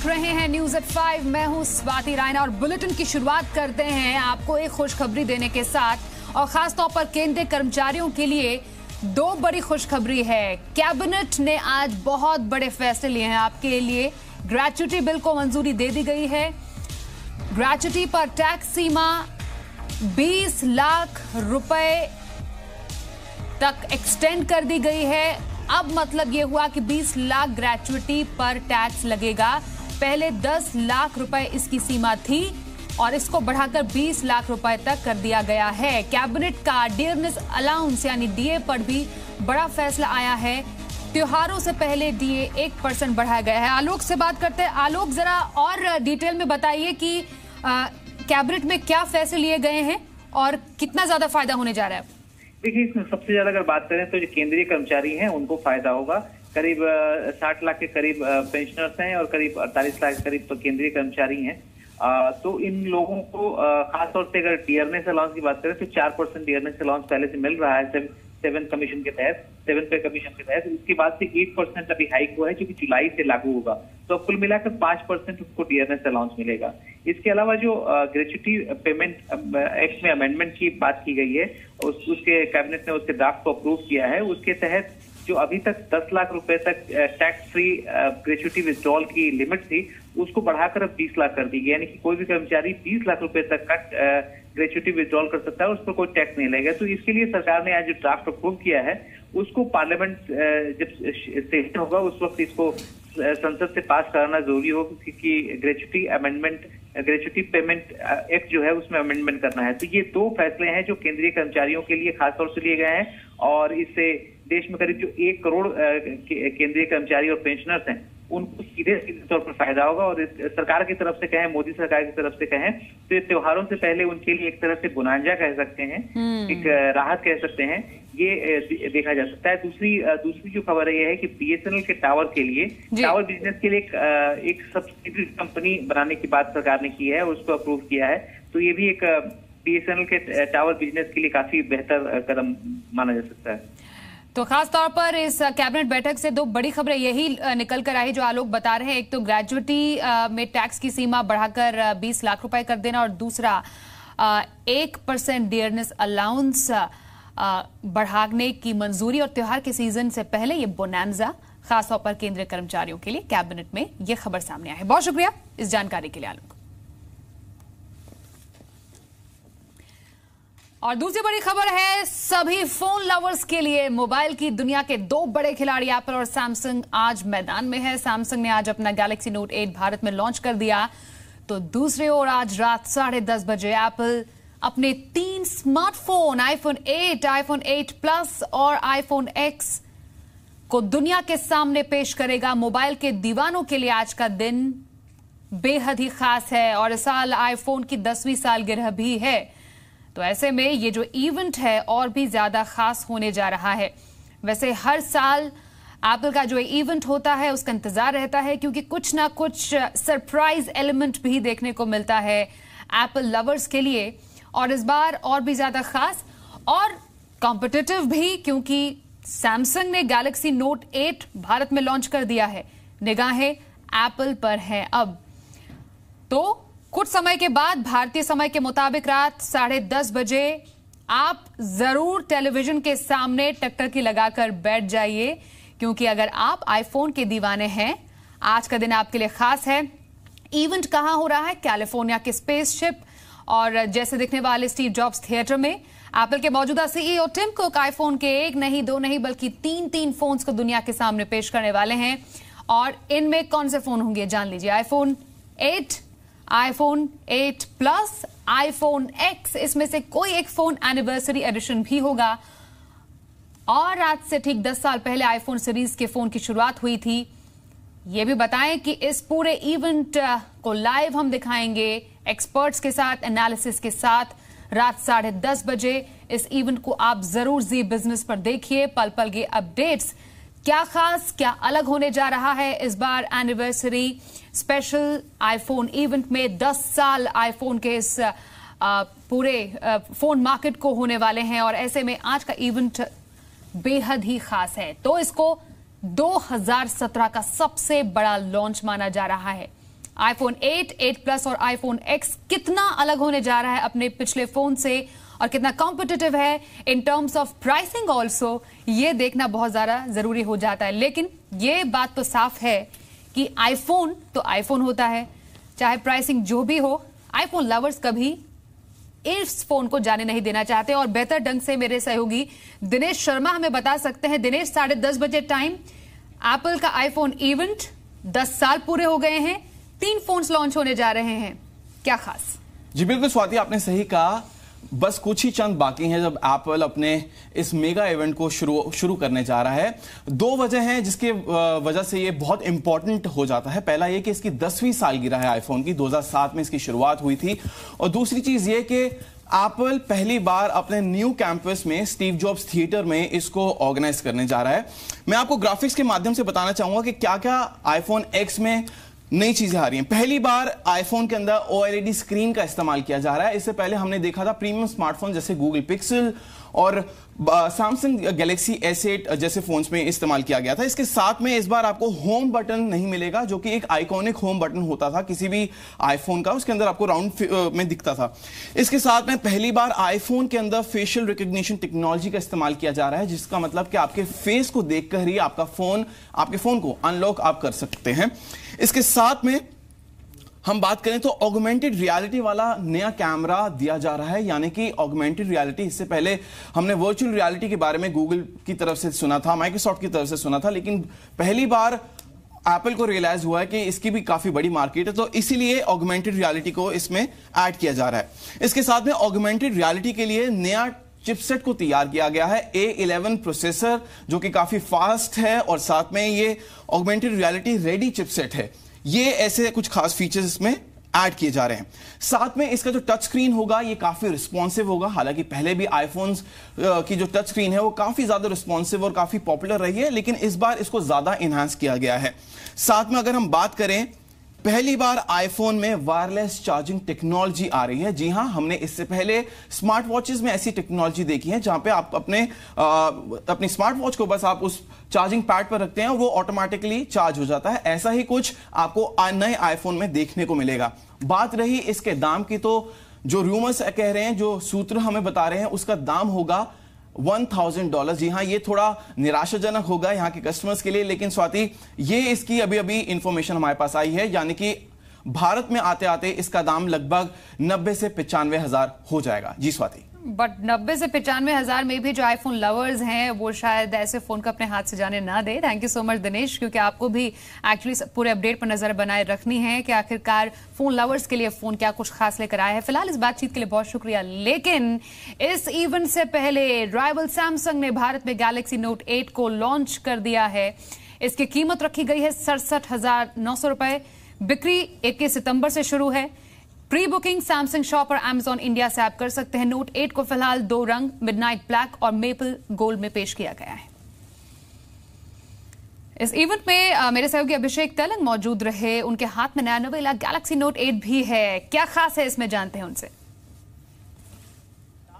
देख रहे हैं न्यूज एट 5। मैं हूं स्वाति रायना और बुलेटिन की शुरुआत करते हैं आपको एक खुशखबरी देने के साथ, और खास तौर पर केंद्रीय कर्मचारियों के लिए दो बड़ी खुशखबरी है। कैबिनेट ने आज बहुत बड़े फैसले लिए हैं आपके लिए। ग्रेच्युटी बिल को मंजूरी दे दी गई है। ग्रेच्युटी पर टैक्स सीमा 20 लाख रुपए तक एक्सटेंड कर दी गई है। अब मतलब यह हुआ कि 20 लाख ग्रेच्युटी पर टैक्स लगेगा। पहले 10 लाख रुपए इसकी सीमा थी और इसको बढ़ाकर 20 लाख रुपए तक कर दिया गया है। कैबिनेट का डियरनेस अलाउंस यानी डीए पर भी बड़ा फैसला आया है। त्योहारों से पहले डीए 1% बढ़ाया गया है। आलोक से बात करते हैं। आलोक, जरा और डिटेल में बताइए कि कैबिनेट में क्या फैसले लिए गए हैं और कितना ज्यादा फायदा होने जा रहा है। देखिए, इसमें सबसे ज्यादा अगर बात करें तो जो केंद्रीय कर्मचारी हैं उनको फायदा होगा। करीब 60 लाख के करीब पेंशनर्स हैं और करीब 48 लाख के करीब तो केंद्रीय कर्मचारी हैं। तो इन लोगों को खासतौर से अगर डियरनेस अलाउंस की बात करें तो 4% डियरनेस अलाउंस पहले से मिल रहा है 7 कमीशन के तहत, 7 पे कमीशन के तहत। उसके बाद से 8% अभी हाइक हुआ है जो कि जुलाई से लागू होगा। तो कुल मिलाकर 5% उसको डियरनेस अलाउंस मिलेगा। इसके अलावा जो ग्रेच्युटी पेमेंट एक्ट में अमेंडमेंट की बात की गई है, उसके कैबिनेट ने उसके ड्राफ्ट को अप्रूव किया है। उसके तहत जो अभी तक 10 लाख रुपए तक टैक्स फ्री ग्रेच्युटी विथड्रॉल की लिमिट थी, उसको बढ़ाकर अब 20 लाख कर दी गई। यानी कि कोई भी कर्मचारी 20 लाख रुपए तक का ग्रेच्युटी विथड्रॉल कर सकता है, उस पर कोई टैक्स नहीं लगेगा। तो इसके लिए सरकार ने आज जो ड्राफ्ट अप्रूव किया है उसको पार्लियामेंट जब सेशन होगा उस वक्त इसको संसद से पास कराना जरूरी होगा, क्योंकि ग्रेच्युटी पेमेंट एक्ट जो है उसमें अमेंडमेंट करना है। तो ये दो फैसले हैं जो केंद्रीय कर्मचारियों के लिए खासतौर से लिए गए हैं, और इससे देश में करीब जो 1 करोड़ केंद्रीय कर्मचारी और पेंशनर्स हैं उनको सीधे तौर पर फायदा होगा। और सरकार की तरफ से कहें, मोदी सरकार की तरफ से कहें तो त्योहारों से पहले उनके लिए एक तरह से बोनांजा कह सकते हैं, एक राहत कह सकते हैं, ये देखा जा सकता है। दूसरी जो खबर है ये है कि बीएसएनएल के टावर के लिए, टावर बिजनेस के लिए एक सब्सिडी कंपनी बनाने की बात सरकार ने की है और उसको अप्रूव किया है। तो ये भी एक बीएसएनएल के टावर बिजनेस के लिए काफी बेहतर कदम माना जा सकता है। तो खास तौर पर इस कैबिनेट बैठक से दो बड़ी खबरें यही निकल कर आई जो आलोक बता रहे हैं। एक तो ग्रेच्युटी में टैक्स की सीमा बढ़ाकर 20 लाख रुपए कर देना, और दूसरा 1% डियरनेस अलाउंस बढ़ाने की मंजूरी, और त्योहार के सीजन से पहले ये बोनांजा खासतौर पर केंद्रीय कर्मचारियों के लिए कैबिनेट में यह खबर सामने आई है। बहुत शुक्रिया इस जानकारी के लिए आलोक। और दूसरी बड़ी खबर है सभी फोन लवर्स के लिए। मोबाइल की दुनिया के दो बड़े खिलाड़ी एप्पल और सैमसंग आज मैदान में है। सैमसंग ने आज अपना गैलेक्सी नोट 8 भारत में लॉन्च कर दिया, तो दूसरी ओर आज रात 10:30 बजे एप्पल अपने 3 स्मार्टफोन आईफोन 8, आईफोन 8 प्लस और आईफोन एक्स को दुनिया के सामने पेश करेगा। मोबाइल के दीवानों के लिए आज का दिन बेहद ही खास है और इस साल आईफोन की 10वीं सालगिरह भी है। तो ऐसे में ये जो इवेंट है और भी ज्यादा खास होने जा रहा है। वैसे हर साल एप्पल का जो इवेंट होता है उसका इंतजार रहता है, क्योंकि कुछ ना कुछ सरप्राइज एलिमेंट भी देखने को मिलता है एप्पल लवर्स के लिए, और इस बार और भी ज्यादा खास और कॉम्पिटिटिव भी, क्योंकि सैमसंग ने गैलेक्सी नोट 8 भारत में लॉन्च कर दिया है। निगाहें एप्पल पर हैं अब। तो कुछ समय के बाद भारतीय समय के मुताबिक रात 10:30 बजे आप जरूर टेलीविजन के सामने टकटकी लगाकर बैठ जाइए, क्योंकि अगर आप आईफोन के दीवाने हैं आज का दिन आपके लिए खास है। इवेंट कहां हो रहा है? कैलिफोर्निया के स्पेसशिप और जैसे दिखने वाले स्टीव जॉब्स थिएटर में। एप्पल के मौजूदा सीईओ टिम कुक आईफोन के 1 नहीं 2 नहीं बल्कि 3 फोन्स को दुनिया के सामने पेश करने वाले हैं। और इनमें कौन से फोन होंगे जान लीजिए। IPhone 8, iPhone 8 plus, iPhone x, इसमें से कोई एक फोन एनिवर्सरी एडिशन भी होगा। और आज से ठीक 10 साल पहले आईफोन सीरीज के फोन की शुरुआत हुई थी। यह भी बताएं कि इस पूरे इवेंट को लाइव हम दिखाएंगे एक्सपर्ट्स के साथ, एनालिसिस के साथ रात 10:30 बजे। इस इवेंट को आप जरूर जी बिजनेस पर देखिए। पल पल के अपडेट्स, क्या खास क्या अलग होने जा रहा है इस बार एनिवर्सरी स्पेशल आईफोन इवेंट में। 10 साल आईफोन के इस पूरे फोन मार्केट को होने वाले हैं, और ऐसे में आज का इवेंट बेहद ही खास है। तो इसको 2017 का सबसे बड़ा लॉन्च माना जा रहा है। आईफोन 8, 8 प्लस और आईफोन X कितना अलग होने जा रहा है अपने पिछले फोन से और कितना कॉम्पिटिटिव है in terms of pricing also, ये देखना बहुत ज्यादा जरूरी हो जाता है। लेकिन ये बात तो साफ है कि आईफोन तो आईफोन होता है, चाहे प्राइसिंग जो भी हो। आईफोन लवर्स कभी इस फोन को जाने नहीं देना चाहते और बेहतर ढंग से मेरे सहयोगी दिनेश शर्मा हमें बता सकते हैं। दिनेश, 10:30 बजे टाइम, एप्पल का आईफोन इवेंट 10 साल पूरे हो गए हैं, 3 फोन्स लॉन्च होने जा रहे हैं, क्या खास? जी बिल्कुल स्वाति, आपने सही कहा। बस कुछ ही चंद बाकी हैं जब एप्पल अपने इस मेगा इवेंट को शुरू करने जा रहा है। 2 वजह हैं जिसके वजह से ये बहुत इंपॉर्टेंट हो जाता है। पहला ये कि इसकी 10वीं सालगिरह है आईफोन की, 2007 में इसकी शुरुआत हुई थी। और दूसरी चीज ये कि एप्पल पहली बार अपने न्यू कैंपस में स्टीव जॉब्स थिएटर में इसको ऑर्गेनाइज करने जा रहा है। मैं आपको ग्राफिक्स के माध्यम से बताना चाहूंगा कि क्या क्या आईफोन एक्स में नई चीजें आ रही हैं। पहली बार आईफोन के अंदर OLED स्क्रीन का इस्तेमाल किया जा रहा है। इससे पहले हमने देखा था प्रीमियम स्मार्टफोन जैसे गूगल पिक्सल और सैमसंग गैलेक्सी S8 जैसे फोन्स में इस्तेमाल किया गया था। इसके साथ में इस बार आपको होम बटन नहीं मिलेगा, जो कि एक आइकॉनिक होम बटन होता था किसी भी आईफोन का, उसके अंदर आपको राउंड में दिखता था। इसके साथ में पहली बार आईफोन के अंदर फेशियल रिकॉग्निशन टेक्नोलॉजी का इस्तेमाल किया जा रहा है, जिसका मतलब कि आपके फेस को देखकर ही आपके फोन को अनलॉक आप कर सकते हैं। इसके साथ में हम बात करें तो ऑगमेंटेड रियलिटी वाला नया कैमरा दिया जा रहा है, यानी कि ऑगमेंटेड रियलिटी। इससे पहले हमने वर्चुअल रियलिटी के बारे में गूगल की तरफ से सुना था, माइक्रोसॉफ्ट की तरफ से सुना था, लेकिन पहली बार एप्पल को रियलाइज हुआ है कि इसकी भी काफी बड़ी मार्केट है, तो इसीलिए ऑगमेंटेड रियलिटी को इसमें ऐड किया जा रहा है। इसके साथ में ऑगमेंटेड रियलिटी के लिए नया चिपसेट को तैयार किया गया है, A11 प्रोसेसर, जो कि काफी फास्ट है और साथ में ये ऑगमेंटेड रियलिटी रेडी चिपसेट है। ये ऐसे कुछ खास फीचर्स इसमें ऐड किए जा रहे हैं। साथ में इसका जो टच स्क्रीन होगा ये काफी रिस्पॉन्सिव होगा। हालांकि पहले भी आईफोन्स की जो टच स्क्रीन है वो काफी ज्यादा रिस्पॉन्सिव और काफी पॉपुलर रही है, लेकिन इस बार इसको ज्यादा इनहांस किया गया है। साथ में अगर हम बात करें, पहली बार आईफोन में वायरलेस चार्जिंग टेक्नोलॉजी आ रही है। जी हां, हमने इससे पहले स्मार्ट वॉचेस में ऐसी टेक्नोलॉजी देखी है जहां पे आप अपनी स्मार्ट वॉच को बस आप उस चार्जिंग पैड पर रखते हैं और वो ऑटोमेटिकली चार्ज हो जाता है। ऐसा ही कुछ आपको नए आईफोन में देखने को मिलेगा। बात रही इसके दाम की, तो जो रूमर्स कह रहे हैं, जो सूत्र हमें बता रहे हैं, उसका दाम होगा $1000। जी हाँ, ये थोड़ा निराशाजनक होगा यहाँ के कस्टमर्स के लिए, लेकिन स्वाति, ये इसकी अभी इंफॉर्मेशन हमारे पास आई है, यानी कि भारत में आते आते इसका दाम लगभग 90 से 95 हजार हो जाएगा। जी स्वाति। बट 90 से 95 हजार में भी जो आईफोन लवर्स हैं वो शायद ऐसे फोन को अपने हाथ से जाने ना दे। Thank you so much Dinesh, क्योंकि आपको भी एक्चुअली पूरे अपडेट पर नजर बनाए रखनी है कि आखिरकार फोन लवर्स के लिए फोन क्या कुछ खास लेकर आया है। फिलहाल इस बातचीत के लिए बहुत शुक्रिया। लेकिन इस इवेंट से पहले राइवल सैमसंग ने भारत में गैलेक्सी नोट 8 को लॉन्च कर दिया है। इसकी कीमत रखी गई है 67,900 रुपए। बिक्री 21 सितंबर से शुरू है। प्री बुकिंग सैमसंग शॉप और Amazon इंडिया से आप कर सकते हैं। नोट 8 को फिलहाल 2 रंग, मिडनाइट ब्लैक और मेपल गोल्ड में पेश किया गया है। इस इवेंट में मेरे सहयोगी अभिषेक तेलंग मौजूद रहे। उनके हाथ में नया नवेला गैलेक्सी नोट 8 भी है। क्या खास है इसमें, जानते हैं उनसे।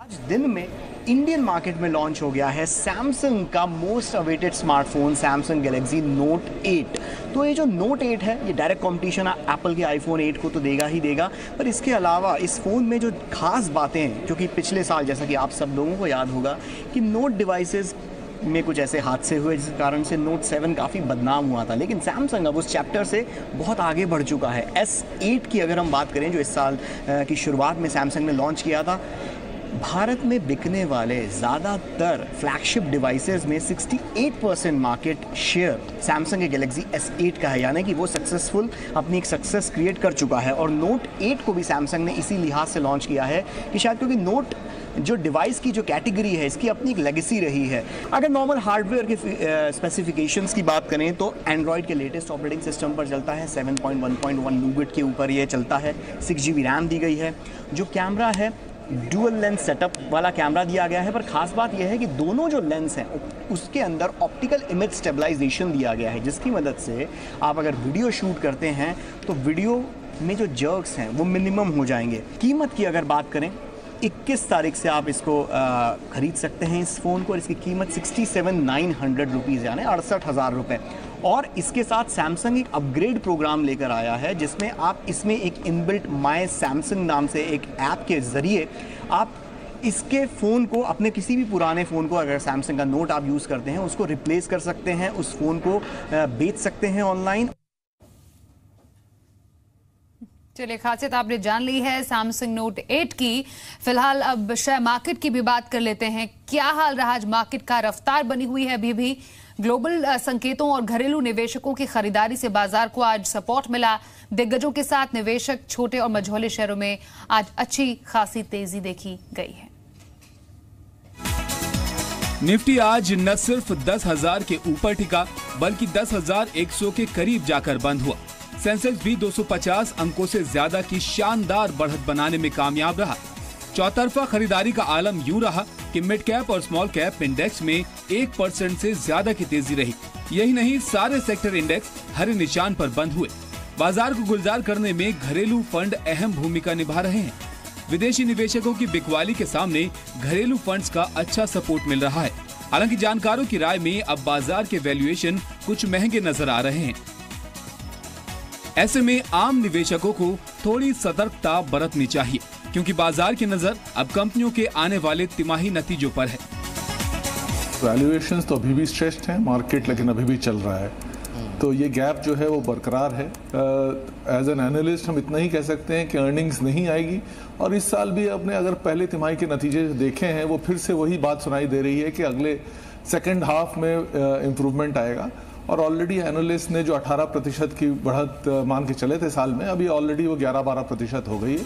आज दिन में इंडियन मार्केट में लॉन्च हो गया है सैमसंग का most awaited smartphone Samsung Galaxy note 8। तो ये जो नोट 8 है ये डायरेक्ट कंपटीशन एप्पल के आईफोन 8 को तो देगा ही देगा, पर इसके अलावा इस फ़ोन में जो खास बातें हैं, क्योंकि पिछले साल जैसा कि आप सब लोगों को याद होगा कि नोट डिवाइसेस में कुछ ऐसे हादसे हुए जिस कारण से नोट 7 काफ़ी बदनाम हुआ था, लेकिन सैमसंग अब उस चैप्टर से बहुत आगे बढ़ चुका है। S8 की अगर हम बात करें, जो इस साल की शुरुआत में सैमसंग ने लॉन्च किया था, भारत में बिकने वाले ज़्यादातर फ्लैगशिप डिवाइसेस में 68% मार्केट शेयर सैमसंग के गैलेक्सी S8 का है, यानी कि वो सक्सेसफुल अपनी एक सक्सेस क्रिएट कर चुका है। और नोट 8 को भी सैमसंग ने इसी लिहाज से लॉन्च किया है कि शायद क्योंकि नोट जो डिवाइस की जो कैटेगरी है इसकी अपनी एक लेगेसी रही है। अगर नॉर्मल हार्डवेयर के स्पेसिफिकेशंस की बात करें तो एंड्रॉयड के लेटेस्ट ऑपरेटिंग सिस्टम पर चलता है, 7.1.1 नूगेट के ऊपर ये चलता है, 6GB रैम दी गई है। जो कैमरा है डुअल लेंस सेटअप वाला कैमरा दिया गया है, पर खास बात यह है कि दोनों जो लेंस हैं उसके अंदर ऑप्टिकल इमेज स्टेबलाइजेशन दिया गया है, जिसकी मदद से आप अगर वीडियो शूट करते हैं तो वीडियो में जो जर्क्स हैं वो मिनिमम हो जाएंगे। कीमत की अगर बात करें, 21 तारीख से आप इसको खरीद सकते हैं इस फ़ोन को, और इसकी कीमत 67,900 रुपीज़ यानी 68,000 रुपये। और इसके साथ सैमसंग एक अपग्रेड प्रोग्राम लेकर आया है जिसमें आप इसमें एक इनबिल्ट माय सैमसंग नाम से एक ऐप के ज़रिए आप इसके फ़ोन को, अपने किसी भी पुराने फ़ोन को, अगर सैमसंग का नोट आप यूज़ करते हैं उसको रिप्लेस कर सकते हैं, उस फ़ोन को बेच सकते हैं ऑनलाइन। चलिए, खासियत आपने जान ली है सैमसंग नोट 8 की। फिलहाल अब शेयर मार्केट की भी बात कर लेते हैं। क्या हाल रहा आज मार्केट का? रफ्तार बनी हुई है अभी भी। ग्लोबल संकेतों और घरेलू निवेशकों की खरीदारी से बाजार को आज सपोर्ट मिला। दिग्गजों के साथ निवेशक छोटे और मझोले शेयरों में आज अच्छी खासी तेजी देखी गई है। निफ्टी आज न सिर्फ 10,000 के ऊपर टिका बल्कि 10,100 के करीब जाकर बंद हुआ। सेंसेक्स भी 250 अंकों से ज्यादा की शानदार बढ़त बनाने में कामयाब रहा। चौतरफा खरीदारी का आलम यूं रहा कि मिड कैप और स्मॉल कैप इंडेक्स में 1% से ज्यादा की तेजी रही। यही नहीं, सारे सेक्टर इंडेक्स हरे निशान पर बंद हुए। बाजार को गुलजार करने में घरेलू फंड अहम भूमिका निभा रहे हैं। विदेशी निवेशकों की बिकवाली के सामने घरेलू फंड्स का अच्छा सपोर्ट मिल रहा है। हालांकि जानकारों की राय में अब बाजार के वैल्यूएशन कुछ महंगे नजर आ रहे हैं। ऐसे में आम निवेशकों को थोड़ी सतर्कता बरतनी चाहिए, क्योंकि बाजार की नजर अब कंपनियों के आने वाले तिमाही नतीजों पर है। वैल्यूएशंस तो अभी भी स्ट्रेस्ड हैं मार्केट, लेकिन अभी भी चल रहा है, तो ये गैप जो है वो बरकरार है। एज एन एनालिस्ट हम इतना ही कह सकते हैं कि अर्निंग्स नहीं आएगी, और इस साल भी अपने अगर पहले तिमाही के नतीजे देखे हैं वो फिर से वही बात सुनाई दे रही है कि अगले सेकेंड हाफ में इम्प्रूवमेंट आएगा। और ऑलरेडी एनालिस्ट ने जो 18% की बढ़त मान के चले थे साल में, अभी ऑलरेडी वो 11-12% हो गई है।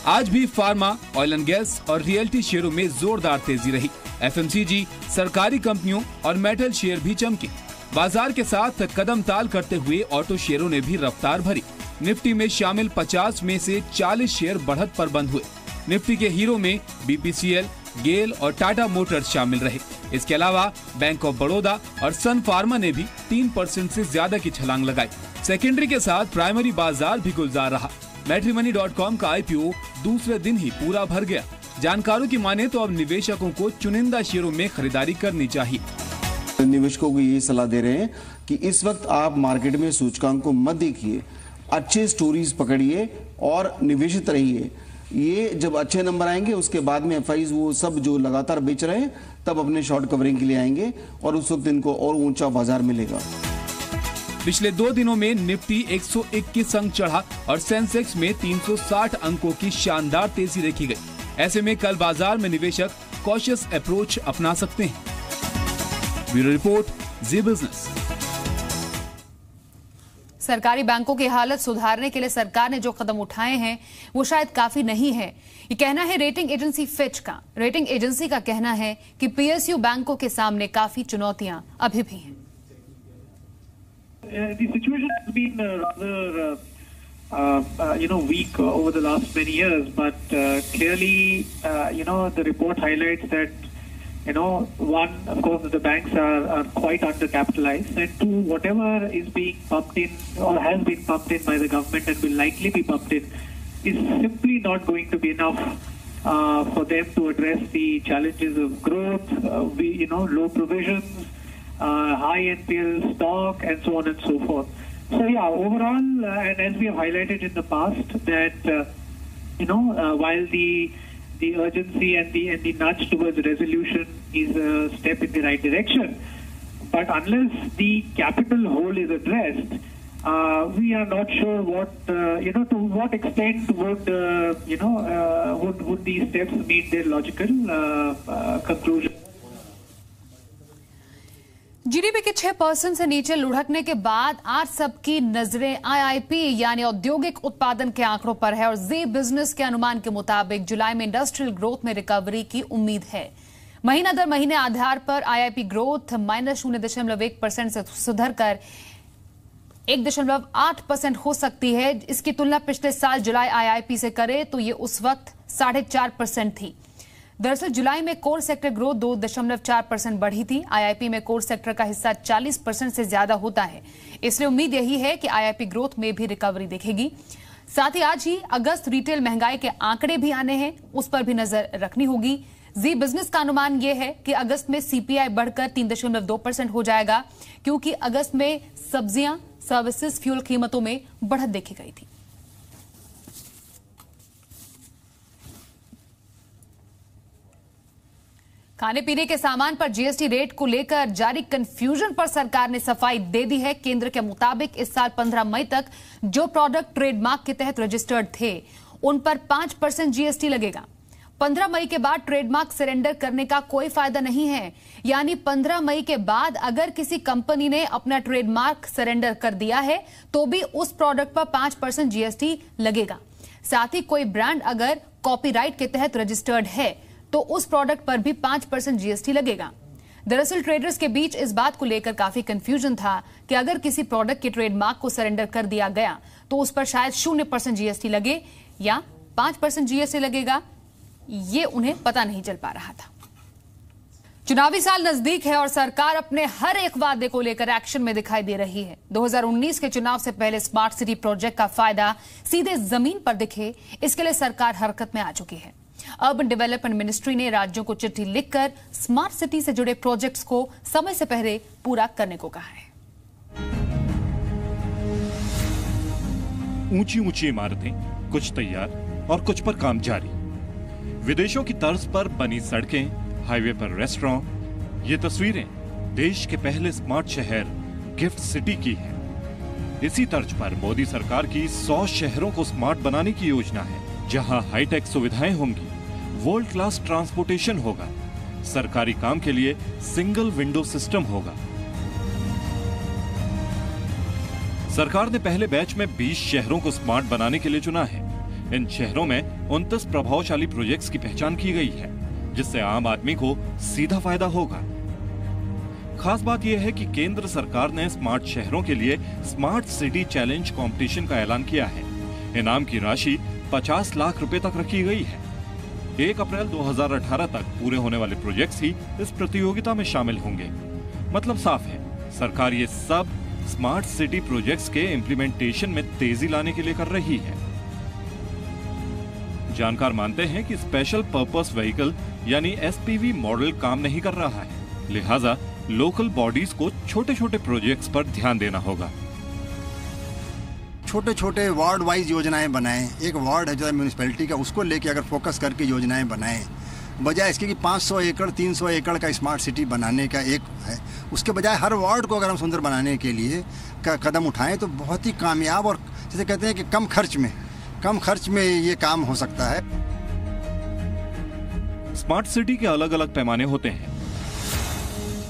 आज भी फार्मा, ऑयल एंड गैस और रियल्टी शेयरों में जोरदार तेजी रही। एफएमसीजी, सरकारी कंपनियों और मेटल शेयर भी चमके। बाजार के साथ कदम ताल करते हुए ऑटो शेयरों ने भी रफ्तार भरी। निफ्टी में शामिल 50 में से 40 शेयर बढ़त पर बंद हुए। निफ्टी के हीरो में बीपीसीएल, गेल और टाटा मोटर्स शामिल रहे। इसके अलावा बैंक ऑफ बड़ौदा और सन फार्मा ने भी 3% से ज्यादा की छलांग लगाई। सेकेंडरी के साथ प्राइमरी बाजार भी गुलजार रहा। मैट्रिमनी.com का आईपीओ दूसरे दिन ही पूरा भर गया। जानकारों की माने तो अब निवेशकों को चुनिंदा शेयरों में खरीदारी करनी चाहिए। निवेशकों को ये सलाह दे रहे हैं कि इस वक्त आप मार्केट में सूचकांक को मत देखिए, अच्छे स्टोरीज पकड़िए और निवेशित रहिए। ये जब अच्छे नंबर आएंगे उसके बाद में एफआईज वो सब जो लगातार बेच रहे हैं तब अपने शॉर्ट कवरिंग के लिए आएंगे और उस वक्त इनको और ऊंचा बाजार मिलेगा। पिछले 2 दिनों में निफ्टी 121 अंक चढ़ा और सेंसेक्स में 360 अंकों की शानदार तेजी देखी गई। ऐसे में कल बाजार में निवेशक कॉशियस अप्रोच अपना सकते हैं। ब्यूरो रिपोर्ट, जी बिजनेस। सरकारी बैंकों की हालत सुधारने के लिए सरकार ने जो कदम उठाए हैं वो शायद काफी नहीं है, ये कहना है रेटिंग एजेंसी फिच का। रेटिंग एजेंसी का कहना है कि पीएसयू बैंकों के सामने काफी चुनौतियां अभी भी हैं। The situation has been rather weak over the last many years, but clearly the report highlights that one, of course, the banks are quite undercapitalized, and two, whatever is being pumped in or has been pumped in by the government and will likely be pumped in is simply not going to be enough for them to address the challenges of growth, low provisions, high NPL stock, and so on and so forth. So yeah, overall, and as we have highlighted in the past, that while the urgency and the nudge towards resolution is a step in the right direction, but unless the capital hole is addressed, we are not sure what to what extent would these steps meet their logical conclusion. GDP के 6% से नीचे लुढ़कने के बाद आज सबकी नजरें IIP यानी औद्योगिक उत्पादन के आंकड़ों पर है और जी बिजनेस के अनुमान के मुताबिक जुलाई में इंडस्ट्रियल ग्रोथ में रिकवरी की उम्मीद है। महीना दर महीने आधार पर आईआईपी ग्रोथ -0.1% से सुधरकर 1.8% हो सकती है। इसकी तुलना पिछले साल जुलाई आईआईपी से करें तो ये उस वक्त 4.5% थी। दरअसल जुलाई में कोर सेक्टर ग्रोथ 2.4% बढ़ी थी। आईआईपी में कोर सेक्टर का हिस्सा 40% से ज्यादा होता है, इसलिए उम्मीद यही है कि आईआईपी ग्रोथ में भी रिकवरी दिखेगी। साथ ही आज ही अगस्त रिटेल महंगाई के आंकड़े भी आने हैं, उस पर भी नजर रखनी होगी। जी बिजनेस का अनुमान यह है कि अगस्त में सीपीआई बढ़कर 3.2% हो जाएगा, क्योंकि अगस्त में सब्जियां, सर्विसेज, फ्यूल कीमतों में बढ़त देखी गई थी। खाने पीने के सामान पर जीएसटी रेट को लेकर जारी कंफ्यूजन पर सरकार ने सफाई दे दी है। केंद्र के मुताबिक इस साल 15 मई तक जो प्रोडक्ट ट्रेडमार्क के तहत रजिस्टर्ड थे उन पर 5% जीएसटी लगेगा। 15 मई के बाद ट्रेडमार्क सरेंडर करने का कोई फायदा नहीं है, यानी 15 मई के बाद अगर किसी कंपनी ने अपना ट्रेडमार्क सरेंडर कर दिया है तो भी उस प्रोडक्ट पर 5% जीएसटी लगेगा। साथ ही कोई ब्रांड अगर कॉपीराइट के तहत रजिस्टर्ड है तो उस प्रोडक्ट पर भी 5% जीएसटी लगेगा। दरअसल ट्रेडर्स के बीच इस बात को लेकर काफी कंफ्यूजन था कि अगर किसी प्रोडक्ट के ट्रेडमार्क को सरेंडर कर दिया गया तो उस पर शायद 0% जीएसटी लगे या 5% जीएसटी लगेगा, ये उन्हें पता नहीं चल पा रहा था। चुनावी साल नजदीक है और सरकार अपने हर एक वादे को लेकर एक्शन में दिखाई दे रही है। 2019 के चुनाव से पहले स्मार्ट सिटी प्रोजेक्ट का फायदा सीधे जमीन पर दिखे, इसके लिए सरकार हरकत में आ चुकी है। अर्बन डेवलपमेंट मिनिस्ट्री ने राज्यों को चिट्ठी लिखकर स्मार्ट सिटी से जुड़े प्रोजेक्ट्स को समय से पहले पूरा करने को कहा है। ऊंची ऊंची इमारतें, कुछ तैयार और कुछ पर काम जारी। विदेशों की तर्ज पर बनी सड़कें, हाईवे पर रेस्टोरेंट, ये तस्वीरें देश के पहले स्मार्ट शहर गिफ्ट सिटी की हैं। इसी तर्ज पर मोदी सरकार की 100 शहरों को स्मार्ट बनाने की योजना है, जहां हाईटेक सुविधाएं होंगी, वर्ल्ड क्लास ट्रांसपोर्टेशन होगा, सरकारी काम के लिए सिंगल विंडो सिस्टम होगा। सरकार ने पहले बैच में 20 शहरों को स्मार्ट बनाने के लिए चुना है। इन शहरों में 29 प्रभावशाली प्रोजेक्ट्स की पहचान की गई है, जिससे आम आदमी को सीधा फायदा होगा। खास बात यह है कि केंद्र सरकार ने स्मार्ट शहरों के लिए स्मार्ट सिटी चैलेंज कंपटीशन का ऐलान किया है। इनाम की राशि 50 लाख रुपए तक रखी गई है। 1 अप्रैल 2018 तक पूरे होने वाले प्रोजेक्ट्स ही इस प्रतियोगिता में शामिल होंगे। मतलब साफ है, सरकार ये सब स्मार्ट सिटी प्रोजेक्ट्स के इम्प्लीमेंटेशन में तेजी लाने के लिए कर रही है। जानकार मानते हैं कि स्पेशल पर्पस व्हीकल यानी एसपीवी मॉडल काम नहीं कर रहा है, लिहाजा लोकल बॉडीज को छोटे छोटे प्रोजेक्ट्स पर ध्यान देना होगा। छोटे छोटे वार्ड वाइज योजनाएं बनाएं। एक वार्ड है जो म्यूनिसिपैलिटी का, उसको लेके अगर फोकस करके योजनाएं बनाएं, बजाय इसके कि 500 एकड़ 300 एकड़ का स्मार्ट सिटी बनाने का एक है, उसके बजाय हर वार्ड को अगर हम सुंदर बनाने के लिए कदम उठाएं तो बहुत ही कामयाब और जैसे कहते हैं कि कम खर्च में ये काम हो सकता है। स्मार्ट सिटी के अलग अलग पैमाने होते हैं।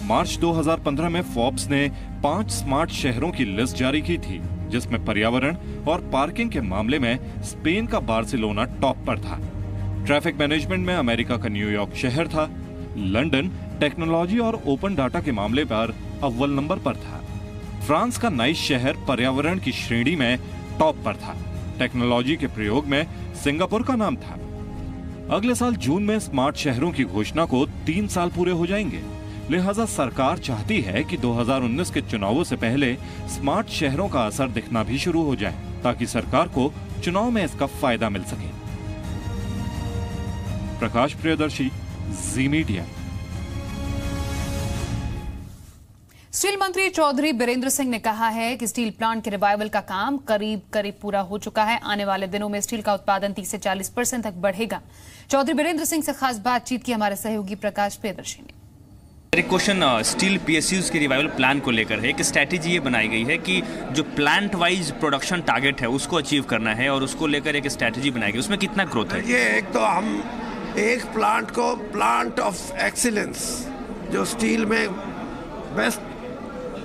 मार्च 2015 में फोर्ब्स ने 5 स्मार्ट शहरों की लिस्ट जारी की थी, जिसमें पर्यावरण और पार्किंग के मामले में स्पेन का बार्सिलोना टॉप पर था। ट्रैफिक मैनेजमेंट में अमेरिका का न्यूयॉर्क शहर था। लंदन टेक्नोलॉजी और ओपन डाटा के मामले पर अव्वल नंबर पर था। फ्रांस का नाइस शहर पर्यावरण की श्रेणी में टॉप पर था। टेक्नोलॉजी के प्रयोग में सिंगापुर का नाम था। अगले साल जून में स्मार्ट शहरों की घोषणा को 3 साल पूरे हो जाएंगे, लिहाजा सरकार चाहती है कि 2019 के चुनावों से पहले स्मार्ट शहरों का असर दिखना भी शुरू हो जाए, ताकि सरकार को चुनाव में इसका फायदा मिल सके। प्रकाश प्रियदर्शी, जी मीडिया। स्टील मंत्री चौधरी बीरेंद्र सिंह ने कहा है कि स्टील प्लांट के रिवाइवल का काम करीब पूरा हो चुका है। आने वाले दिनों में स्टील का उत्पादन 30 से 40% तक बढ़ेगा। चौधरी बीरेंद्र सिंह से खास बातचीत की हमारे सहयोगी प्रकाश प्रियदर्शी ने। एक क्वेश्चन स्टील पीएसयूज के रिवाइवल प्लान को लेकर है। एक स्ट्रैटेजी ये बनाई गई है कि जो प्लांट वाइज प्रोडक्शन टारगेट है उसको अचीव करना है और उसको लेकर एक स्ट्रैटेजी बनाई गई। उसमें कितना ग्रोथ है? ये एक तो हम एक प्लांट को प्लांट ऑफ एक्सीलेंस, जो स्टील में बेस्ट,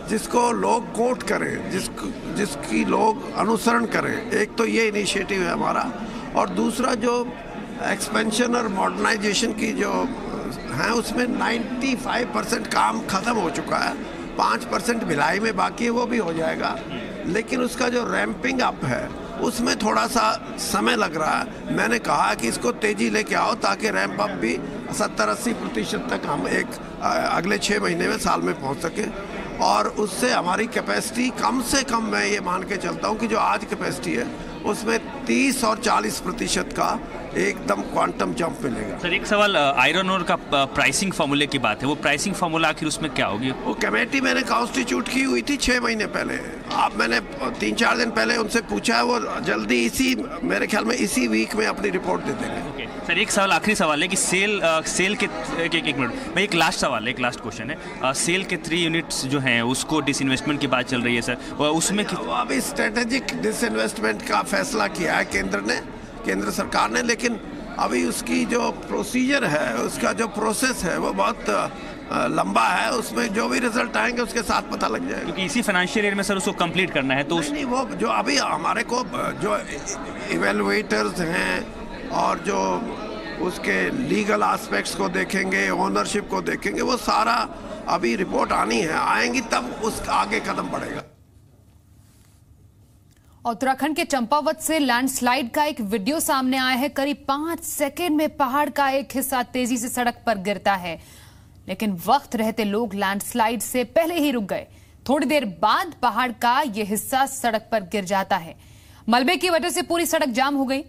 जिसको लोग कोट करें, जिसकी लोग अनुसरण करें, एक तो ये इनिशिएटिव है हमारा। और दूसरा जो एक्सपेंशन और मॉडर्नाइजेशन की जो है, उसमें 95% काम खत्म हो चुका है। 5% भिलाई में बाकी है, वो भी हो जाएगा। लेकिन उसका जो रैंपिंग अप है उसमें थोड़ा सा समय लग रहा है। मैंने कहा कि इसको तेजी लेके आओ ताकि रैंप अप भी 70-80% तक हम एक अगले 6 महीने में, साल में पहुंच सके। और उससे हमारी कैपेसिटी कम से कम, मैं ये मान के चलता हूँ कि जो आज कैपेसिटी है उसमें 30 और 40% का एकदम क्वांटम जंप मिलेगा। सर एक सवाल, आयरन ओर का प्राइसिंग फार्मूले की बात है, वो प्राइसिंग फार्मूला आखिर उसमें क्या होगी? वो कमेटी मैंने कॉन्स्टिट्यूट की हुई थी 6 महीने पहले। अब मैंने 3-4 दिन पहले उनसे पूछा है, वो जल्दी इसी, मेरे ख्याल में इसी वीक में अपनी रिपोर्ट दे देंगे। सर एक सवाल, आखिरी सवाल है कि सेल के एक मिनट में, एक लास्ट सवाल है, एक लास्ट क्वेश्चन है। सेल के 3 यूनिट्स जो हैं उसको डिसइन्वेस्टमेंट की बात चल रही है सर, उसमें अभी स्ट्रेटेजिक डिसइन्वेस्टमेंट का फैसला किया है केंद्र सरकार ने, लेकिन अभी उसकी जो प्रोसीजर है, उसका जो प्रोसेस है वो बहुत लंबा है। उसमें जो भी रिजल्ट आएंगे उसके साथ पता लग जाएगा, क्योंकि इसी फाइनेंशियल ईयर में सर उसको कंप्लीट करना है। तो नहीं, वो जो अभी हमारे को जो इवेलुएटर्स हैं और जो उसके लीगल एस्पेक्ट्स को देखेंगे, ओनरशिप को देखेंगे, वो सारा अभी रिपोर्ट आनी है, आएंगी तब उसका आगे कदम बढ़ेगा। उत्तराखंड के चंपावत से लैंडस्लाइड का एक वीडियो सामने आया है। करीब 5 सेकंड में पहाड़ का एक हिस्सा तेजी से सड़क पर गिरता है, लेकिन वक्त रहते लोग लैंडस्लाइड से पहले ही रुक गए। थोड़ी देर बाद पहाड़ का यह हिस्सा सड़क पर गिर जाता है। मलबे की वजह से पूरी सड़क जाम हो गई।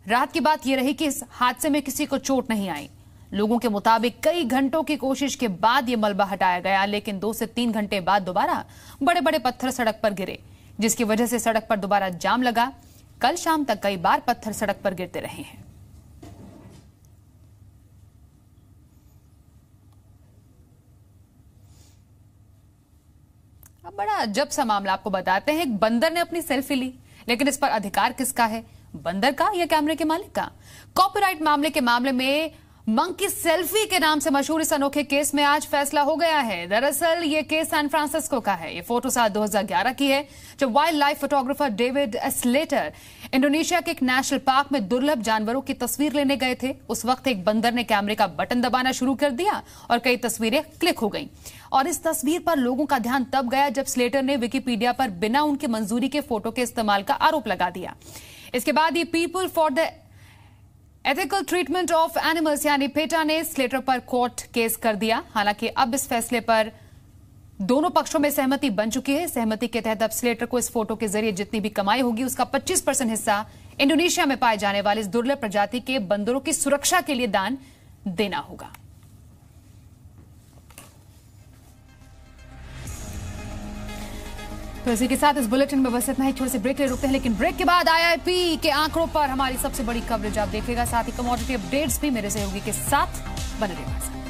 रात की बात यह रही कि इस हादसे में किसी को चोट नहीं आई। लोगों के मुताबिक कई घंटों की कोशिश के बाद यह मलबा हटाया गया, लेकिन 2 से 3 घंटे बाद दोबारा बड़े बड़े पत्थर सड़क पर गिरे, जिसकी वजह से सड़क पर दोबारा जाम लगा। कल शाम तक कई बार पत्थर सड़क पर गिरते रहे हैं। अब बड़ा अजब सा मामला आपको बताते हैं। एक बंदर ने अपनी सेल्फी ली, लेकिन इस पर अधिकार किसका है, बंदर का या कैमरे के मालिक का? कॉपीराइट मामले के मामले में मंकी सेल्फी के नाम से मशहूर इस अनोखे केस में आज फैसला हो गया है। दरअसल ये केस सैन फ्रांसिस्को का है। ये फोटो साल 2011 की है, जब wild life photographer David Slater Indonesia के एक नेशनल पार्क में दुर्लभ जानवरों की तस्वीर लेने गए थे। उस वक्त एक बंदर ने कैमरे का बटन दबाना शुरू कर दिया और कई तस्वीरें क्लिक हो गईं। और इस तस्वीर पर लोगों का ध्यान तब गया जब स्लेटर ने विकिपीडिया पर बिना उनकी मंजूरी के फोटो के इस्तेमाल का आरोप लगा दिया। इसके बाद ये people for the ethical treatment of animals यानी पेटा ने स्लेटर पर कोर्ट केस कर दिया। हालांकि अब इस फैसले पर दोनों पक्षों में सहमति बन चुकी है। सहमति के तहत अब स्लेटर को इस फोटो के जरिए जितनी भी कमाई होगी उसका 25% हिस्सा इंडोनेशिया में पाए जाने वाले इस दुर्लभ प्रजाति के बंदरों की सुरक्षा के लिए दान देना होगा। तो इसी के साथ इस बुलेटिन में बस इतना ही। छोटे से ब्रेक ले रुकते हैं, लेकिन ब्रेक के बाद आईआईपी के आंकड़ों पर हमारी सबसे बड़ी कवरेज आप देखिएगा। साथ ही कमोडिटी अपडेट्स भी मेरे सहयोगी के साथ बने रहेगा।